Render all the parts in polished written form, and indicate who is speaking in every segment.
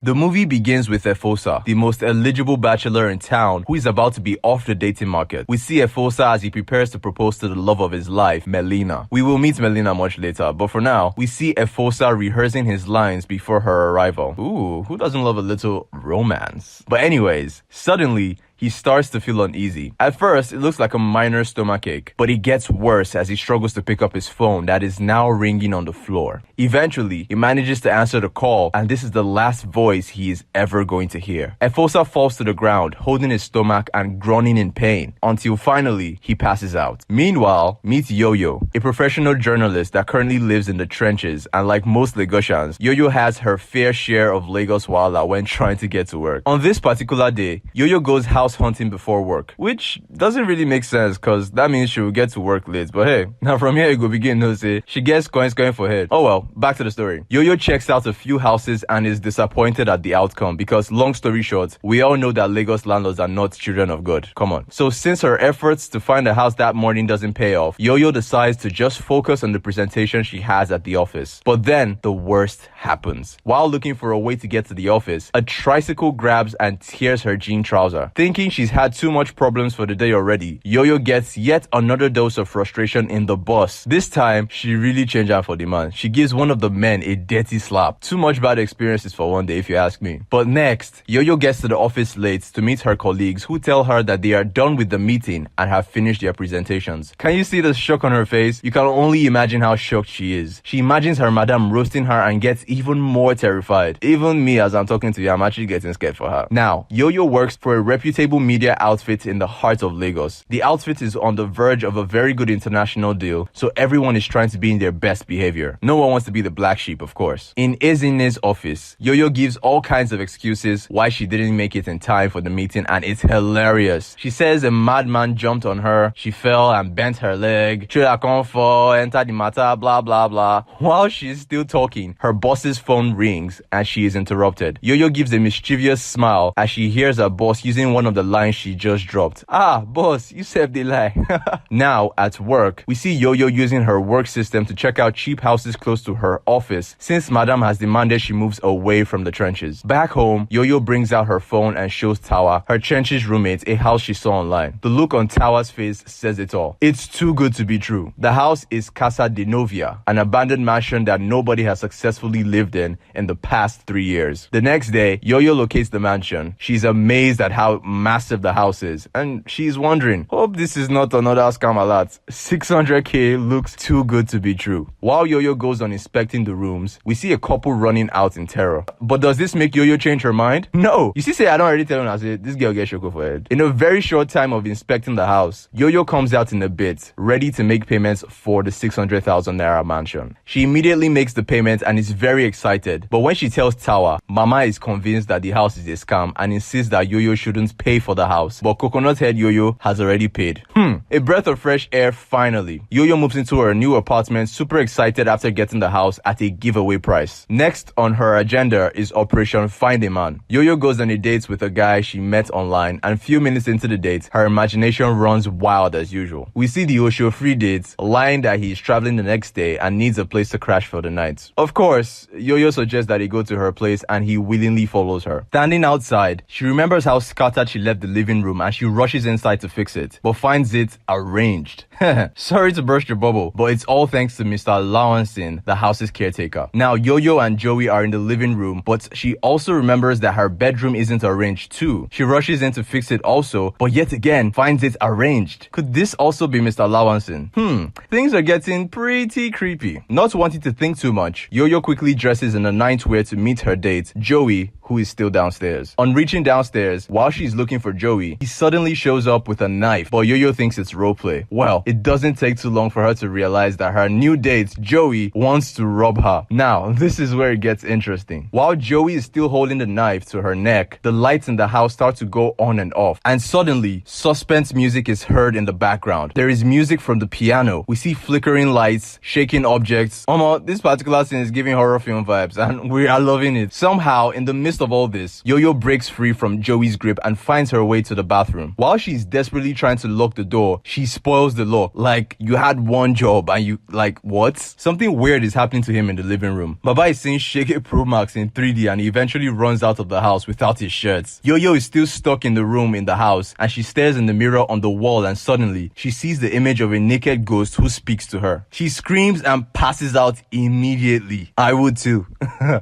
Speaker 1: The movie begins with Efosa, the most eligible bachelor in town, who is about to be off the dating market. We see Efosa as he prepares to propose to the love of his life, Melina. We will meet Melina much later, but for now, we see Efosa rehearsing his lines before her arrival. Ooh, who doesn't love a little romance? But anyways, suddenly, he starts to feel uneasy. At first, it looks like a minor stomachache, but it gets worse as he struggles to pick up his phone that is now ringing on the floor. Eventually, he manages to answer the call, and this is the last voice he is ever going to hear. Efosa falls to the ground, holding his stomach and groaning in pain, until finally, he passes out. Meanwhile, meet Yo-Yo, a professional journalist that currently lives in the trenches, and like most Lagosians, Yo-Yo has her fair share of Lagos wahala when trying to get to work. On this particular day, Yo-Yo goes house hunting before work, which doesn't really make sense because that means she will get to work late. But hey, now from here it go begin to say she gets coins going for head. Oh well, back to the story. Yo-Yo checks out a few houses and is disappointed at the outcome because, long story short, we all know that Lagos landlords are not children of God. Come on. So since her efforts to find a house that morning doesn't pay off, Yo-Yo decides to just focus on the presentation she has at the office. But then the worst happens. While looking for a way to get to the office, a tricycle grabs and tears her jean trouser. Thinking she's had too much problems for the day already, Yo-Yo gets yet another dose of frustration in the bus. This time, she really changed out for the man. She gives one of the men a dirty slap. Too much bad experiences for one day, if you ask me. But next, Yo-Yo gets to the office late to meet her colleagues, who tell her that they are done with the meeting and have finished their presentations. Can you see the shock on her face? You can only imagine how shocked she is. She imagines her madam roasting her and gets even more terrified. Even me, as I'm talking to you, I'm actually getting scared for her. Now, Yo-Yo works for a reputable media outfit in the heart of Lagos. The outfit is on the verge of a very good international deal, so everyone is trying to be in their best behavior. No one wants to be the black sheep, of course. In Ezine's office, Yo-Yo gives all kinds of excuses why she didn't make it in time for the meeting, and it's hilarious. She says a madman jumped on her, she fell and bent her leg, should have come for, enter the matter, blah blah blah. While she's still talking, her boss's phone rings and she is interrupted. Yo-Yo gives a mischievous smile as she hears her boss using one of the lines she just dropped. Ah, boss, you saved the lie. Now, at work, we see Yo-Yo using her work system to check out cheap houses close to her office, since Madam has demanded she moves away from the trenches. Back home, Yo-Yo brings out her phone and shows Tawa, her trenches roommate, a house she saw online. The look on Tawa's face says it all. It's too good to be true. The house is Casa de Novia, an abandoned mansion that nobody has successfully lived in the past 3 years. The next day, Yo-Yo locates the mansion. She's amazed at how massive the house is, and she's wondering, hope this is not another scam alert. 600k looks too good to be true. While Yo-Yo goes on inspecting the rooms, we see a couple running out in terror. But does this make Yo-Yo change her mind? No. You see, say I don't already tell her, I say this girl gets shoko for head. In a very short time of inspecting the house, Yo-Yo comes out in a bit, ready to make payments for the 600,000 naira mansion. She immediately makes the payment and is very excited. But when she tells Tawa, Mama is convinced that the house is a scam and insists that Yo-Yo shouldn't pay for the house. But Coconut Head Yo-Yo has already paid. A breath of fresh air finally. Yo-Yo moves into her new apartment, super excited after getting the house at a giveaway price. Next on her agenda is Operation Find a Man. Yo-Yo goes on a date with a guy she met online, and few minutes into the date, her imagination runs wild as usual. We see the Osho free date, lying that he is traveling the next day and needs a place to crash for the night. Of course, Yo-Yo suggests that he go to her place and he willingly follows her. Standing outside, she remembers how scattered she left the living room and she rushes inside to fix it, but finds it arranged. Sorry to burst your bubble, but it's all thanks to Mr. Lawanson, the house's caretaker. Now, Yo-Yo and Joey are in the living room, but she also remembers that her bedroom isn't arranged too. She rushes in to fix it also, but yet again finds it arranged. Could this also be Mr. Lawanson? Things are getting pretty creepy. Not wanting to think too much, Yo-Yo quickly dresses in a nightwear to meet her date, Joey, who is still downstairs. On reaching downstairs, while she's looking for Joey, he suddenly shows up with a knife, but Yo-Yo thinks it's roleplay. Well, it doesn't take too long for her to realize that her new date, Joey, wants to rob her. Now, this is where it gets interesting. While Joey is still holding the knife to her neck, the lights in the house start to go on and off, and suddenly, suspense music is heard in the background. There is music from the piano. We see flickering lights, shaking objects. This particular scene is giving horror film vibes, and we are loving it. Somehow, in the midst midst of all this, Yo-Yo breaks free from Joey's grip and finds her way to the bathroom. While she's desperately trying to lock the door, she spoils the lock. Like, you had one job and you, like, what? Something weird is happening to him in the living room. Baba is seeing Shege Pro Max in 3D and he eventually runs out of the house without his shirts. Yo-Yo is still stuck in the room in the house and she stares in the mirror on the wall and suddenly she sees the image of a naked ghost who speaks to her. She screams and passes out immediately. I would too.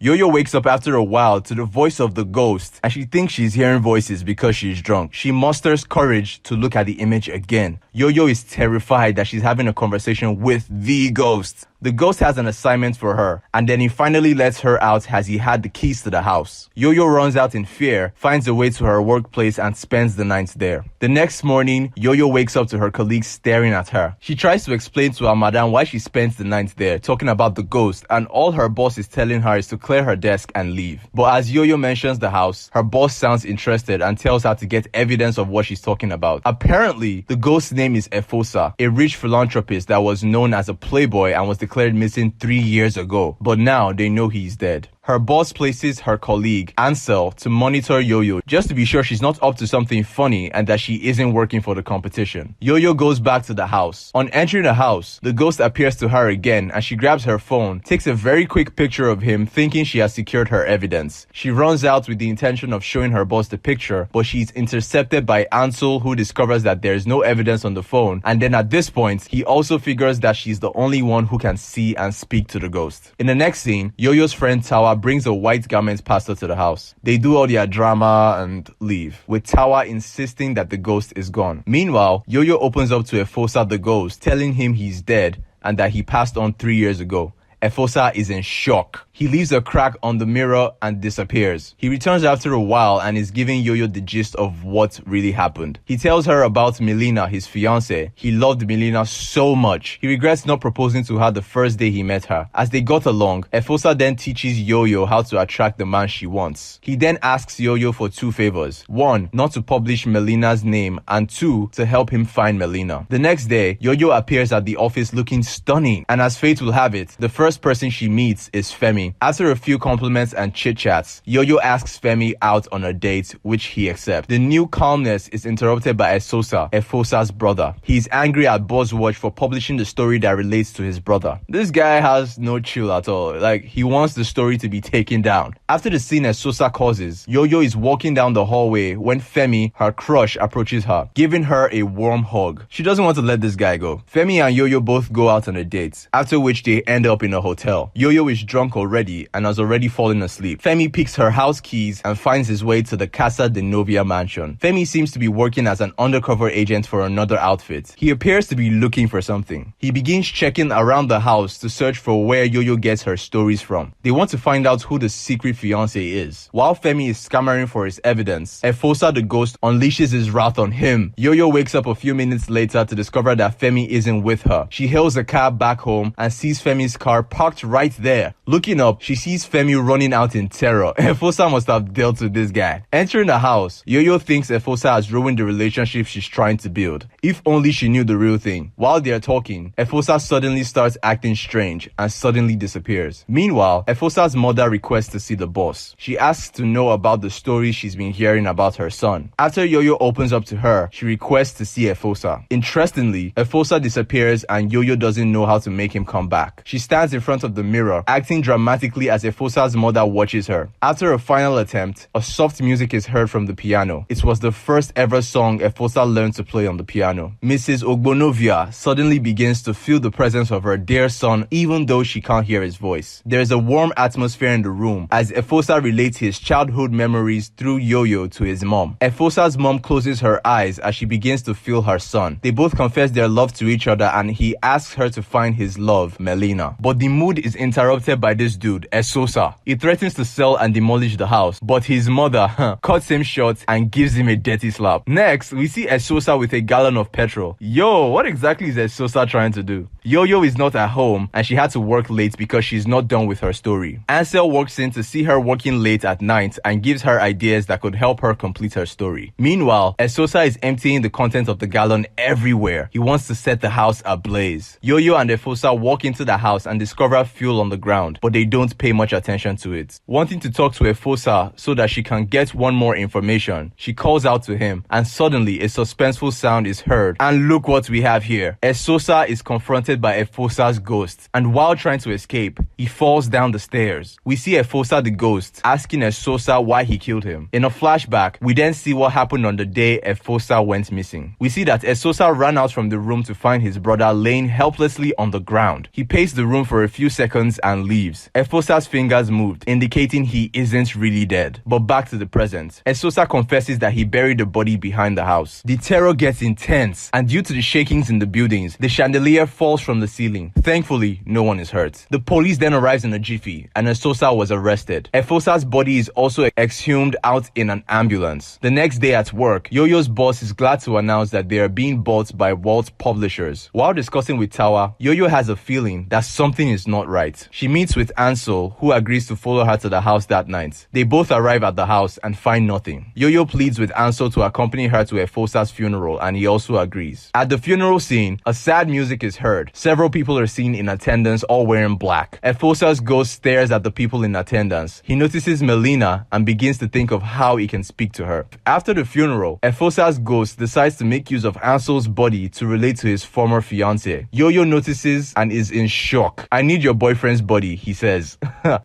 Speaker 1: Yo-Yo wakes up after a while to the voice of the ghost and she thinks she's hearing voices because she's drunk. She musters courage to look at the image again. Yo-Yo is terrified that she's having a conversation with the ghost. The ghost has an assignment for her, and then he finally lets her out as he had the keys to the house. Yo-Yo runs out in fear, finds a way to her workplace, and spends the night there. The next morning, Yo-Yo wakes up to her colleagues staring at her. She tries to explain to her madam why she spends the night there, talking about the ghost, and all her boss is telling her is to clear her desk and leave. But as Yo-Yo mentions the house, her boss sounds interested and tells her to get evidence of what she's talking about. Apparently, the ghost's name is Efosa, a rich philanthropist that was known as a playboy and was declared missing 3 years ago, but now they know he's dead. Her boss places her colleague, Ansel, to monitor Yo-Yo just to be sure she's not up to something funny and that she isn't working for the competition. Yo-Yo goes back to the house. On entering the house, the ghost appears to her again and she grabs her phone, takes a very quick picture of him thinking she has secured her evidence. She runs out with the intention of showing her boss the picture, but she's intercepted by Ansel, who discovers that there is no evidence on the phone, and then at this point, he also figures that she's the only one who can see and speak to the ghost. In the next scene, Yo-Yo's friend Tawa brings a white garment pastor to the house. They do all their drama and leave, with Tawa insisting that the ghost is gone. Meanwhile, Yo-Yo opens up to Efosa the ghost, telling him he's dead and that he passed on 3 years ago. Efosa is in shock. He leaves a crack on the mirror and disappears. He returns after a while and is giving Yo-Yo the gist of what really happened. He tells her about Melina, his fiancée. He loved Melina so much. He regrets not proposing to her the first day he met her. As they got along, Efosa then teaches Yo-Yo how to attract the man she wants. He then asks Yo-Yo for 2 favors. 1, not to publish Melina's name, and 2, to help him find Melina. The next day, Yo-Yo appears at the office looking stunning, and as fate will have it, the first person she meets is Femi. After a few compliments and chit-chats, Yo-Yo asks Femi out on a date, which he accepts. The new calmness is interrupted by Esosa, Efosa's brother. He's angry at Buzzwatch for publishing the story that relates to his brother. This guy has no chill at all. Like, he wants the story to be taken down. After the scene Esosa causes, Yo-Yo is walking down the hallway when Femi, her crush, approaches her, giving her a warm hug. She doesn't want to let this guy go. Femi and Yo-Yo both go out on a date, after which they end up in a hotel. Yo-Yo is drunk already and has already fallen asleep. Femi picks her house keys and finds his way to the Casa de Novia mansion. Femi seems to be working as an undercover agent for another outfit. He appears to be looking for something. He begins checking around the house to search for where Yo-Yo gets her stories from. They want to find out who the secret fiancé is. While Femi is scammering for his evidence, Efosa the ghost unleashes his wrath on him. Yo-Yo wakes up a few minutes later to discover that Femi isn't with her. She hails a cab back home and sees Femi's car parked right there. Looking up, she sees Femi running out in terror. Efosa must have dealt with this guy. Entering the house, Yo-Yo thinks Efosa has ruined the relationship she's trying to build. If only she knew the real thing. While they're talking, Efosa suddenly starts acting strange and suddenly disappears. Meanwhile, Efosa's mother requests to see the boss. She asks to know about the stories she's been hearing about her son. After Yo-Yo opens up to her, she requests to see Efosa. Interestingly, Efosa disappears and Yo-Yo doesn't know how to make him come back. She stands in front of the mirror, acting dramatically as Efosa's mother watches her. After a final attempt, a soft music is heard from the piano. It was the first ever song Efosa learned to play on the piano. Mrs. Ogbonovia suddenly begins to feel the presence of her dear son even though she can't hear his voice. There is a warm atmosphere in the room as Efosa relates his childhood memories through Yo-Yo to his mom. Efosa's mom closes her eyes as she begins to feel her son. They both confess their love to each other and he asks her to find his love, Melina. But the mood is interrupted by this dude, Esosa. He threatens to sell and demolish the house, but his mother cuts him short and gives him a dirty slap. Next, we see Esosa with a gallon of petrol. Yo, what exactly is Esosa trying to do? Yo-Yo is not at home and she had to work late because she's not done with her story. Ansel walks in to see her working late at night and gives her ideas that could help her complete her story. Meanwhile, Efosa is emptying the contents of the gallon everywhere. He wants to set the house ablaze. Yo-Yo and Efosa walk into the house and discover fuel on the ground, but they don't pay much attention to it. Wanting to talk to Efosa so that she can get one more information, she calls out to him, and suddenly a suspenseful sound is heard. And look what we have here. Efosa is confronted by Efosa's ghost, and while trying to escape, he falls down the stairs. We see Efosa the ghost asking Efosa why he killed him. In a flashback, we then see what happened on the day Efosa went missing. We see that Efosa ran out from the room to find his brother laying helplessly on the ground. He paced the room for a few seconds and leaves. Efosa's fingers moved, indicating he isn't really dead. But back to the present. Efosa confesses that he buried the body behind the house. The terror gets intense, and due to the shakings in the buildings, the chandelier falls from the ceiling. Thankfully, no one is hurt. The police then arrives in a jiffy, and Efosa was arrested. Efosa's body is also exhumed out in an ambulance. The next day at work, Yo-Yo's boss is glad to announce that they are being bought by Walt Publishers. While discussing with Tawa, Yo-Yo has a feeling that something is not right. She meets with Ansel, who agrees to follow her to the house that night. They both arrive at the house and find nothing. Yo-Yo pleads with Ansel to accompany her to Efosa's funeral, and he also agrees. At the funeral scene, a sad music is heard. Several people are seen in attendance, all wearing black. Efosa's ghost stares at the people in attendance. He notices Melina and begins to think of how he can speak to her. After the funeral, Efosa's ghost decides to make use of Ansel's body to relate to his former fiancée. Yo-Yo notices and is in shock. "I need your boyfriend's body," he says.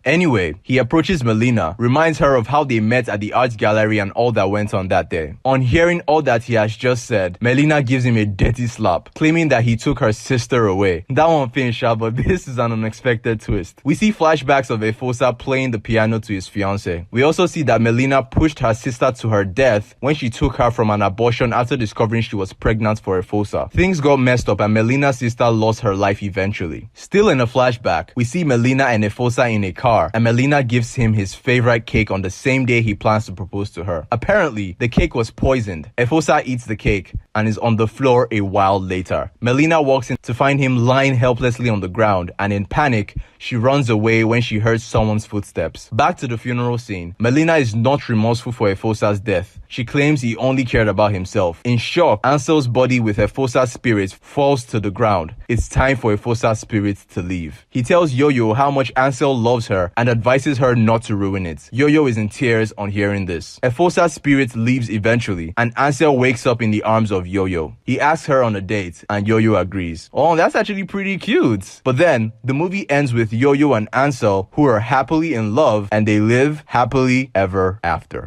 Speaker 1: Anyway, he approaches Melina, reminds her of how they met at the art gallery and all that went on that day. On hearing all that he has just said, Melina gives him a dirty slap, claiming that he took her sister away. That one finished up, but this is an unexpected twist. We see flashbacks of Efosa playing the piano to his fiancé. We also see that Melina pushed her sister to her death when she took her from an abortion after discovering she was pregnant for Efosa. Things got messed up and Melina's sister lost her life eventually. Still in a flashback, we see Melina and Efosa in a car, and Melina gives him his favorite cake on the same day he plans to propose to her. Apparently, the cake was poisoned. Efosa eats the cake and is on the floor a while later. Melina walks in to find him lying helplessly on the ground, and in panic, she runs away when she hears someone's footsteps. Back to the funeral scene. Melina is not remorseful for Efosa's death. She claims he only cared about himself. In shock, Ansel's body with Efosa's spirit falls to the ground. It's time for Efosa's spirit to leave. He tells Yo-Yo how much Ansel loves her and advises her not to ruin it. Yo-Yo is in tears on hearing this. Efosa's spirit leaves eventually, and Ansel wakes up in the arms of Yo-Yo. He asks her on a date, and Yo-Yo agrees. Oh, that's actually pretty cute. But then, the movie ends with Yo-Yo and Ansel, who are happily in love, and they live happily ever after.